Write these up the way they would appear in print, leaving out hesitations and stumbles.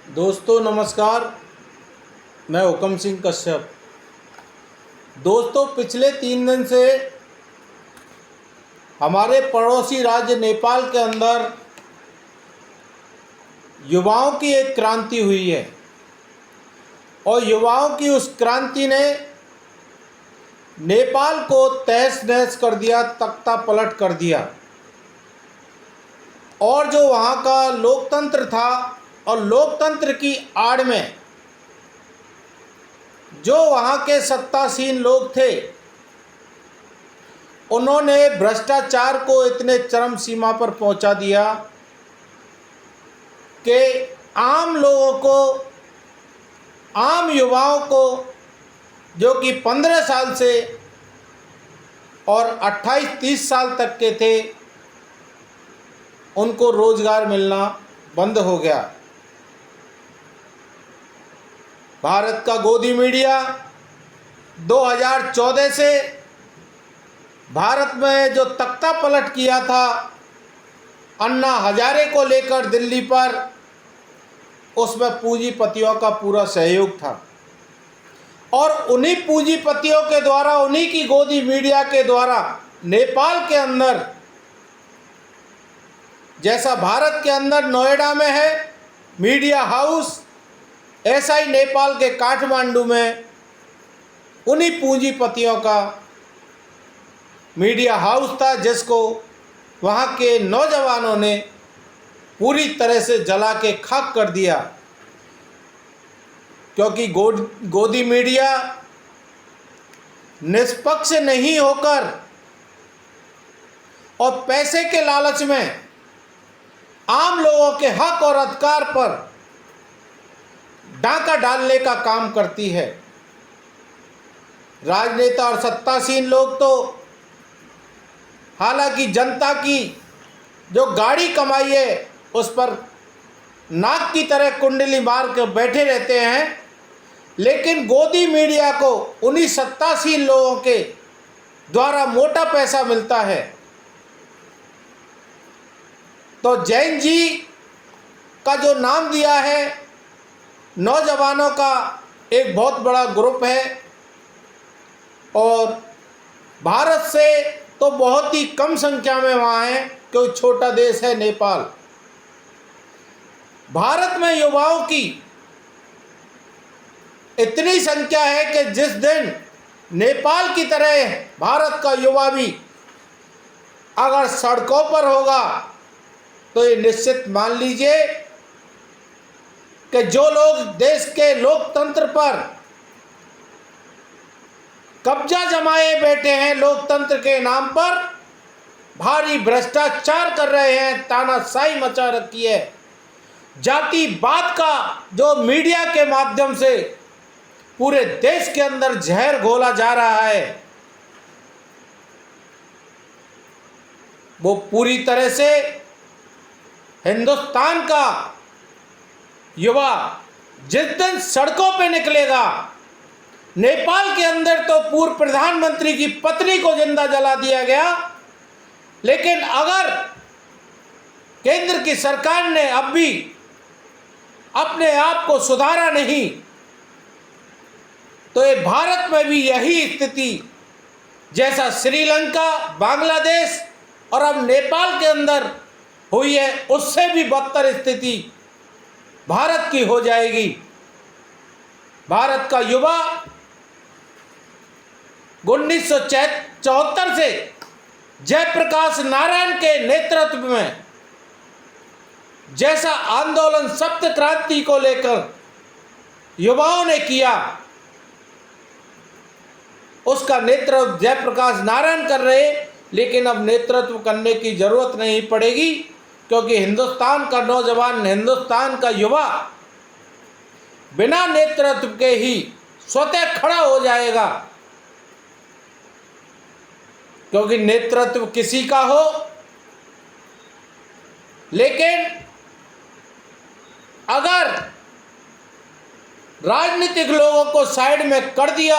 दोस्तों नमस्कार। मैं हुक्म सिंह कश्यप। दोस्तों पिछले 3 दिन से हमारे पड़ोसी राज्य नेपाल के अंदर युवाओं की एक क्रांति हुई है और युवाओं की उस क्रांति ने नेपाल को तहस नहस कर दिया, तख्ता पलट कर दिया। और जो वहाँ का लोकतंत्र था और लोकतंत्र की आड़ में जो वहाँ के सत्तासीन लोग थे, उन्होंने भ्रष्टाचार को इतने चरम सीमा पर पहुंचा दिया कि आम लोगों को, आम युवाओं को जो कि 15 साल से और 28-30 साल तक के थे, उनको रोजगार मिलना बंद हो गया। भारत का गोदी मीडिया 2014 से भारत में जो तख्ता पलट किया था अन्ना हजारे को लेकर दिल्ली पर, उसमें पूंजीपतियों का पूरा सहयोग था और उन्हीं पूंजीपतियों के द्वारा, उन्हीं की गोदी मीडिया के द्वारा नेपाल के अंदर, जैसा भारत के अंदर नोएडा में है मीडिया हाउस, ऐसा ही नेपाल के काठमांडू में उन्हीं पूंजीपतियों का मीडिया हाउस था, जिसको वहाँ के नौजवानों ने पूरी तरह से जला के खाक कर दिया। क्योंकि गोदी मीडिया निष्पक्ष नहीं होकर और पैसे के लालच में आम लोगों के हक और अधिकार पर डाका डालने का काम करती है। राजनेता और सत्तासीन लोग तो हालांकि जनता की जो गाड़ी कमाई है उस पर नाक की तरह कुंडली मार कर बैठे रहते हैं, लेकिन गोदी मीडिया को उन्हीं सत्तासीन लोगों के द्वारा मोटा पैसा मिलता है। तो जैन जी का जो नाम दिया है, नौजवानों का एक बहुत बड़ा ग्रुप है और भारत से तो बहुत ही कम संख्या में वहाँ है, क्योंकि छोटा देश है नेपाल। भारत में युवाओं की इतनी संख्या है कि जिस दिन नेपाल की तरह भारत का युवा भी अगर सड़कों पर होगा तो ये निश्चित मान लीजिए कि जो लोग देश के लोकतंत्र पर कब्जा जमाए बैठे हैं, लोकतंत्र के नाम पर भारी भ्रष्टाचार कर रहे हैं, तानाशाही मचा रखी है, जातिवाद का जो मीडिया के माध्यम से पूरे देश के अंदर जहर घोला जा रहा है, वो पूरी तरह से हिंदुस्तान का युवा जिस दिन सड़कों पे निकलेगा, नेपाल के अंदर तो पूर्व प्रधानमंत्री की पत्नी को जिंदा जला दिया गया, लेकिन अगर केंद्र की सरकार ने अब भी अपने आप को सुधारा नहीं तो ये भारत में भी यही स्थिति, जैसा श्रीलंका, बांग्लादेश और अब नेपाल के अंदर हुई है, उससे भी बदतर स्थिति भारत की हो जाएगी। भारत का युवा 1974 से जयप्रकाश नारायण के नेतृत्व में जैसा आंदोलन सप्त क्रांति को लेकर युवाओं ने किया, उसका नेतृत्व जयप्रकाश नारायण कर रहे, लेकिन अब नेतृत्व करने की जरूरत नहीं पड़ेगी, क्योंकि हिंदुस्तान का नौजवान, हिंदुस्तान का युवा बिना नेतृत्व के ही स्वतः खड़ा हो जाएगा। क्योंकि नेतृत्व किसी का हो, लेकिन अगर राजनीतिक लोगों को साइड में कर दिया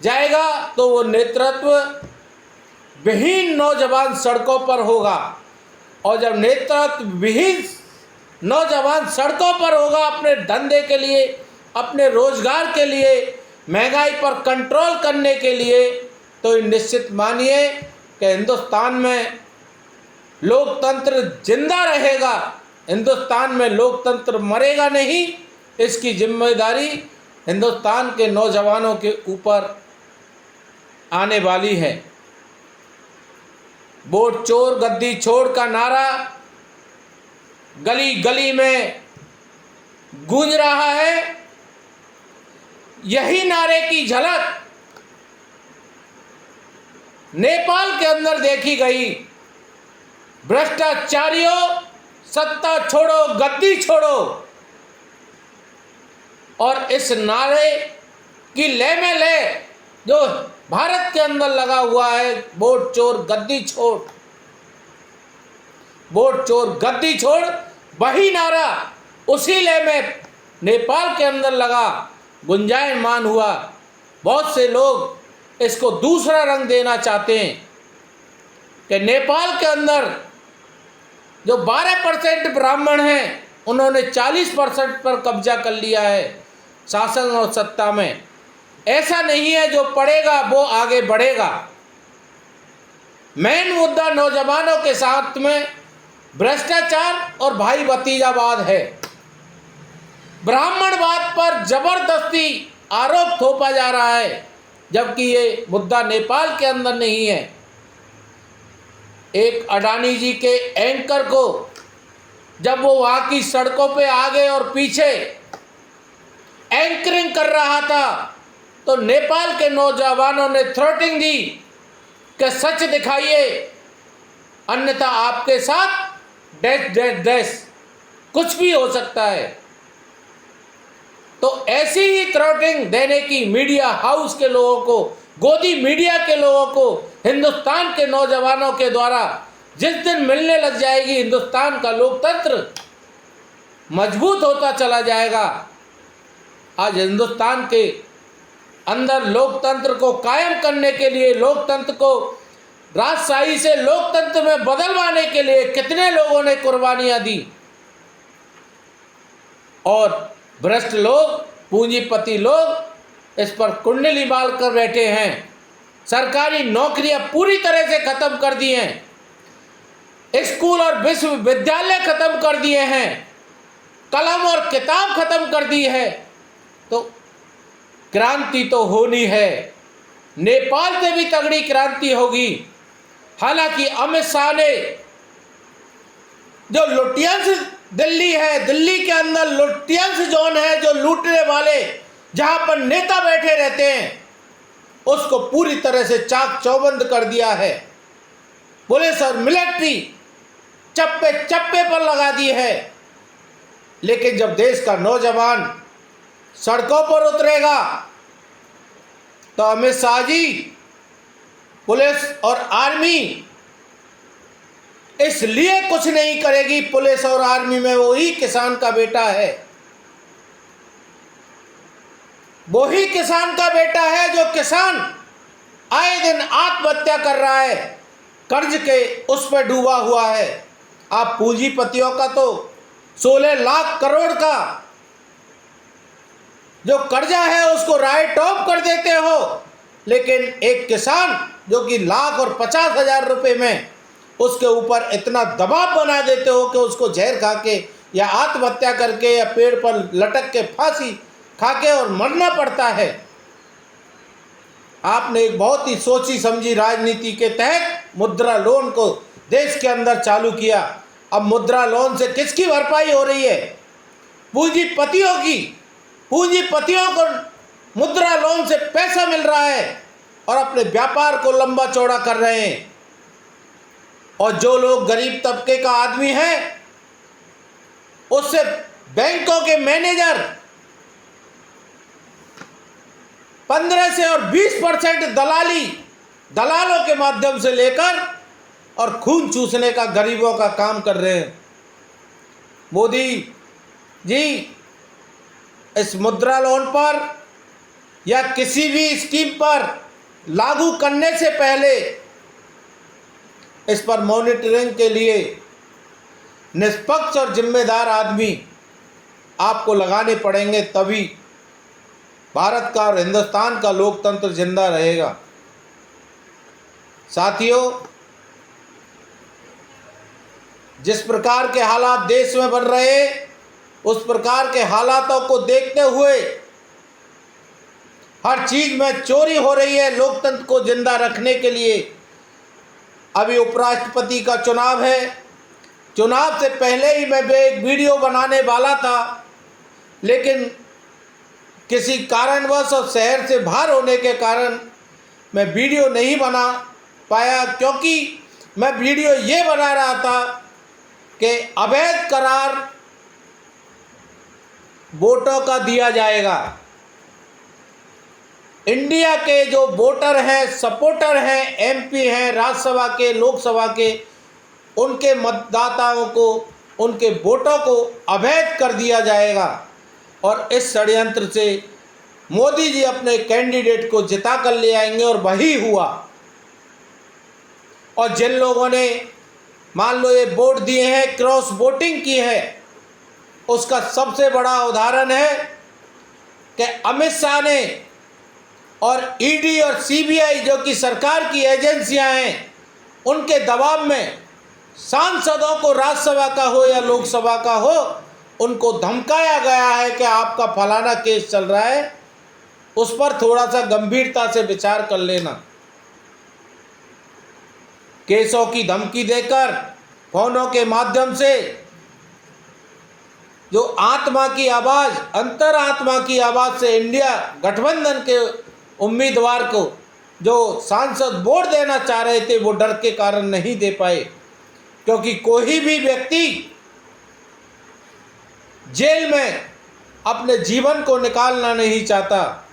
जाएगा तो वो नेतृत्व विहीन नौजवान सड़कों पर होगा, और जब नेतृत्व विहीन नौजवान सड़कों पर होगा अपने धंधे के लिए, अपने रोजगार के लिए, महंगाई पर कंट्रोल करने के लिए, तो निश्चित मानिए कि हिंदुस्तान में लोकतंत्र जिंदा रहेगा, हिंदुस्तान में लोकतंत्र मरेगा नहीं। इसकी जिम्मेदारी हिंदुस्तान के नौजवानों के ऊपर आने वाली है। वोट चोर गद्दी छोड़ का नारा गली गली में गूंज रहा है। यही नारे की झलक नेपाल के अंदर देखी गई। भ्रष्टाचारियों, सत्ता छोड़ो गद्दी छोड़ो, और इस नारे की लय में लय जो भारत के अंदर लगा हुआ है, वोट चोर गद्दी छोड़, वोट चोर गद्दी छोड़, वही नारा उसी लय में नेपाल के अंदर लगा, गुंजायमान हुआ। बहुत से लोग इसको दूसरा रंग देना चाहते हैं कि नेपाल के अंदर जो 12% ब्राह्मण हैं, उन्होंने 40% पर कब्जा कर लिया है शासन और सत्ता में। ऐसा नहीं है, जो पढ़ेगा वो आगे बढ़ेगा। मेन मुद्दा नौजवानों के साथ में भ्रष्टाचार और भाई भतीजावाद है। ब्राह्मणवाद पर जबरदस्ती आरोप थोपा जा रहा है, जबकि ये मुद्दा नेपाल के अंदर नहीं है। एक अडानी जी के एंकर को जब वो वहाँ की सड़कों पे आगे और पीछे एंकरिंग कर रहा था, तो नेपाल के नौजवानों ने थ्रोटिंग दी कि सच दिखाइए, अन्यथा आपके साथ डैश डैश डैश कुछ भी हो सकता है। तो ऐसी ही थ्रोटिंग देने की मीडिया हाउस के लोगों को, गोदी मीडिया के लोगों को हिंदुस्तान के नौजवानों के द्वारा जिस दिन मिलने लग जाएगी, हिंदुस्तान का लोकतंत्र मजबूत होता चला जाएगा। आज हिंदुस्तान के अंदर लोकतंत्र को कायम करने के लिए, लोकतंत्र को राजशाही से लोकतंत्र में बदलवाने के लिए कितने लोगों ने कुर्बानियां दी, और भ्रष्ट लोग, पूंजीपति लोग इस पर कुंडली मार कर बैठे हैं। सरकारी नौकरियां पूरी तरह से खत्म कर दी हैं, स्कूल और विश्वविद्यालय खत्म कर दिए हैं, कलम और किताब खत्म कर दी है। तो क्रांति तो होनी है, नेपाल से भी तगड़ी क्रांति होगी। हालांकि अमित शाह ने जो लुटियंस दिल्ली है, दिल्ली के अंदर लुटियंस जोन है, जो लूटने वाले जहां पर नेता बैठे रहते हैं, उसको पूरी तरह से चाक चौबंद कर दिया है। पुलिस और मिलिट्री चप्पे चप्पे पर लगा दी है। लेकिन जब देश का नौजवान सड़कों पर उतरेगा, तो अमित शाह जी, पुलिस और आर्मी इसलिए कुछ नहीं करेगी। पुलिस और आर्मी में वही किसान का बेटा है, वही किसान का बेटा है जो किसान आए दिन आत्महत्या कर रहा है, कर्ज के उस पर डूबा हुआ है। आप पूंजीपतियों का तो 16 लाख करोड़ का जो कर्जा है उसको राइट ऑफ कर देते हो, लेकिन एक किसान जो कि लाख और 50,000 रुपये में, उसके ऊपर इतना दबाव बना देते हो कि उसको जहर खा के या आत्महत्या करके या पेड़ पर लटक के फांसी खा के और मरना पड़ता है। आपने एक बहुत ही सोची समझी राजनीति के तहत मुद्रा लोन को देश के अंदर चालू किया। अब मुद्रा लोन से किसकी भरपाई हो रही है? पूंजीपतियों की। पूंजीपतियों को मुद्रा लोन से पैसा मिल रहा है और अपने व्यापार को लंबा चौड़ा कर रहे हैं। और जो लोग गरीब तबके का आदमी है, उससे बैंकों के मैनेजर 15 से और 20% दलालों के माध्यम से लेकर और खून चूसने का गरीबों का काम कर रहे हैं। मोदी जी इस मुद्रा लोन पर या किसी भी स्कीम पर लागू करने से पहले इस पर मॉनिटरिंग के लिए निष्पक्ष और जिम्मेदार आदमी आपको लगाने पड़ेंगे, तभी भारत का और हिंदुस्तान का लोकतंत्र जिंदा रहेगा। साथियों, जिस प्रकार के हालात देश में बन रहे, उस प्रकार के हालातों को देखते हुए हर चीज में चोरी हो रही है लोकतंत्र को जिंदा रखने के लिए। अभी उपराष्ट्रपति का चुनाव है। चुनाव से पहले ही मैं एक वीडियो बनाने वाला था, लेकिन किसी कारणवश और शहर से बाहर होने के कारण मैं वीडियो नहीं बना पाया, क्योंकि मैं वीडियो ये बना रहा था कि अवैध करार वोटों का दिया जाएगा। इंडिया के जो वोटर हैं, सपोर्टर हैं, एमपी हैं, राज्यसभा के, लोकसभा के, उनके मतदाताओं को, उनके वोटों को अवैध कर दिया जाएगा और इस षड्यंत्र से मोदी जी अपने कैंडिडेट को जिता कर ले आएंगे। और वही हुआ। और जिन लोगों ने मान लो ये वोट दिए हैं, क्रॉस वोटिंग की है, उसका सबसे बड़ा उदाहरण है कि अमित शाह ने और ईडी और सीबीआई, जो कि सरकार की एजेंसियां हैं, उनके दबाव में सांसदों को, राज्यसभा का हो या लोकसभा का हो, उनको धमकाया गया है कि आपका फलाना केस चल रहा है, उस पर थोड़ा सा गंभीरता से विचार कर लेना। केसों की धमकी देकर, फोनों के माध्यम से जो आत्मा की आवाज़, अंतरात्मा की आवाज़ से इंडिया गठबंधन के उम्मीदवार को जो सांसद वोट देना चाह रहे थे, वो डर के कारण नहीं दे पाए, क्योंकि कोई भी व्यक्ति जेल में अपने जीवन को निकालना नहीं चाहता,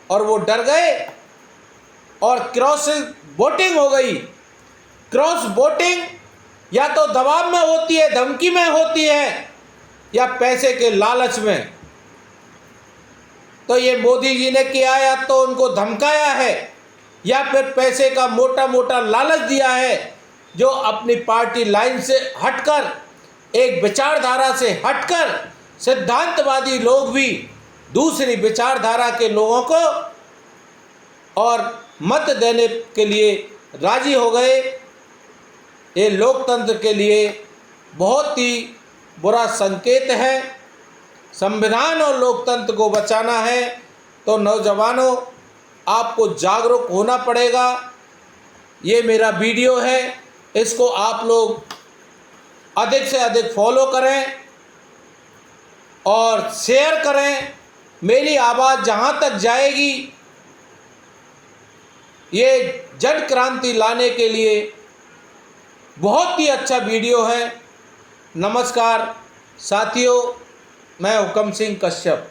और वो डर गए और क्रॉस वोटिंग हो गई। क्रॉस वोटिंग या तो दबाव में होती है, धमकी में होती है, या पैसे के लालच में। तो ये मोदी जी ने किया, या तो उनको धमकाया है या फिर पैसे का मोटा मोटा लालच दिया है, जो अपनी पार्टी लाइन से हटकर, एक विचारधारा से हटकर, सिद्धांतवादी लोग भी दूसरी विचारधारा के लोगों को और मत देने के लिए राजी हो गए। ये लोकतंत्र के लिए बहुत ही बुरा संकेत है। संविधान और लोकतंत्र को बचाना है तो नौजवानों, आपको जागरूक होना पड़ेगा। ये मेरा वीडियो है, इसको आप लोग अधिक से अधिक फॉलो करें और शेयर करें। मेरी आवाज़ जहाँ तक जाएगी, ये जन क्रांति लाने के लिए बहुत ही अच्छा वीडियो है। नमस्कार साथियों, मैं हुकम सिंह कश्यप।